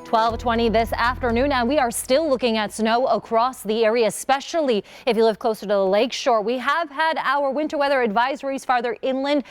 12:20 this afternoon, and we are still looking at snow across the area, especially if you live closer to the lake shore. We have had our winter weather advisories farther inland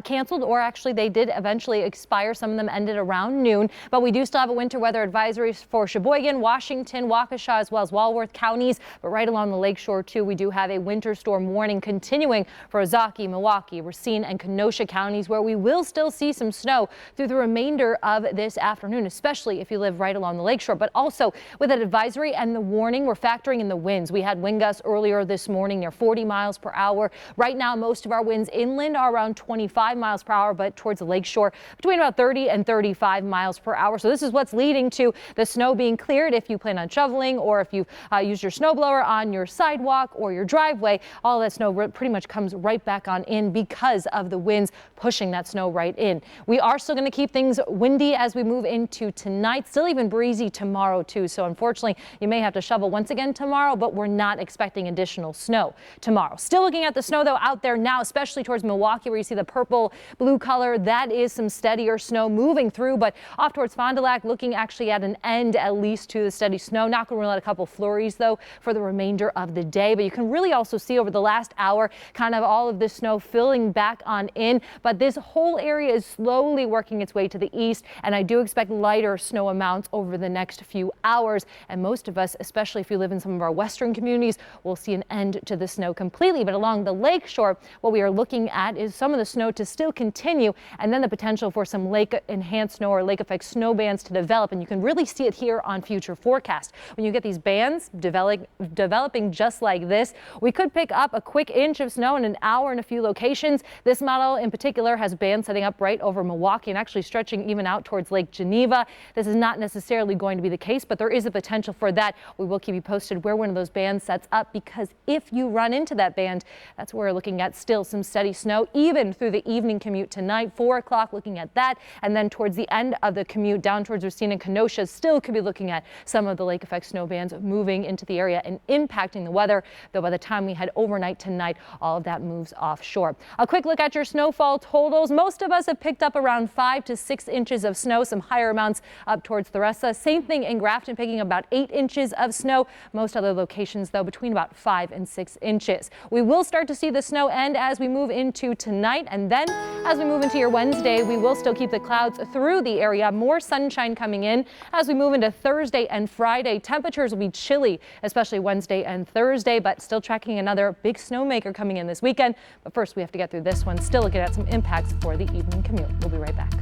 canceled, or actually they did eventually expire. Some of them ended around noon, but we do still have a winter weather advisories for Sheboygan, Washington, Waukesha, as well as Walworth counties. But right along the lake shore too, we do have a winter storm warning continuing for Milwaukee, Milwaukee, Racine, and Kenosha counties, where we will still see some snow through the remainder of this afternoon, especially if you live right along the lakeshore. But also with an advisory and the warning, we're factoring in the winds. We had wind gusts earlier this morning near 40 miles per hour. Right now, most of our winds inland are around 25 miles per hour, but towards the lakeshore between about 30 and 35 miles per hour. So this is what's leading to the snow being cleared if you plan on shoveling, or if you use your snowblower on your sidewalk or your driveway. All that snow pretty much comes right back on in because of the winds pushing that snow right in. We are still going to keep things windy as we move into tonight. Still even breezy tomorrow too. So unfortunately, you may have to shovel once again tomorrow, but we're not expecting additional snow tomorrow. Still looking at the snow though out there now, especially towards Milwaukee, where you see the purple blue color. That is some steadier snow moving through, but off towards Fond du Lac, looking actually at an end at least to the steady snow. Not going to rule out a couple flurries though for the remainder of the day, but you can really also see over the last hour kind of all of this snow filling back on in. But this whole area is slowly working its way to the east, and I do expect lighter snow amounts over the next few hours. And most of us, especially if you live in some of our western communities, will see an end to the snow completely. But along the lake shore, what we are looking at is some of the snow to still continue, and then the potential for some lake enhanced snow or lake effect snow bands to develop. And you can really see it here on future forecast. When you get these bands developing just like this, we could pick up a quick inch of snow in an hour in a few locations. This model in particular has bands setting up right over Milwaukee and actually stretching even out towards Lake Geneva. This is not necessarily going to be the case, but there is a potential for that. We will keep you posted where one of those bands sets up, because if you run into that band, that's where we're looking at still some steady snow even through the evening commute tonight. 4 o'clock looking at that, and then towards the end of the commute down towards Racine and Kenosha, still could be looking at some of the lake effect snow bands moving into the area and impacting the weather, though by the time we head overnight tonight, all of that moves offshore. A quick look at your snowfall totals. Most of us have picked up around 5 to 6 inches of snow, some higher amounts up towards Theresa. Same thing in Grafton, picking about 8 inches of snow. Most other locations though between about 5 and 6 inches. We will start to see the snow end as we move into tonight, and then as we move into your Wednesday, we will still keep the clouds through the area. More sunshine coming in as we move into Thursday and Friday. Temperatures will be chilly, especially Wednesday and Thursday, but still tracking another big snowmaker coming in this weekend. But first we have to get through this one. Still looking at some impacts for the evening commute. We'll be right back.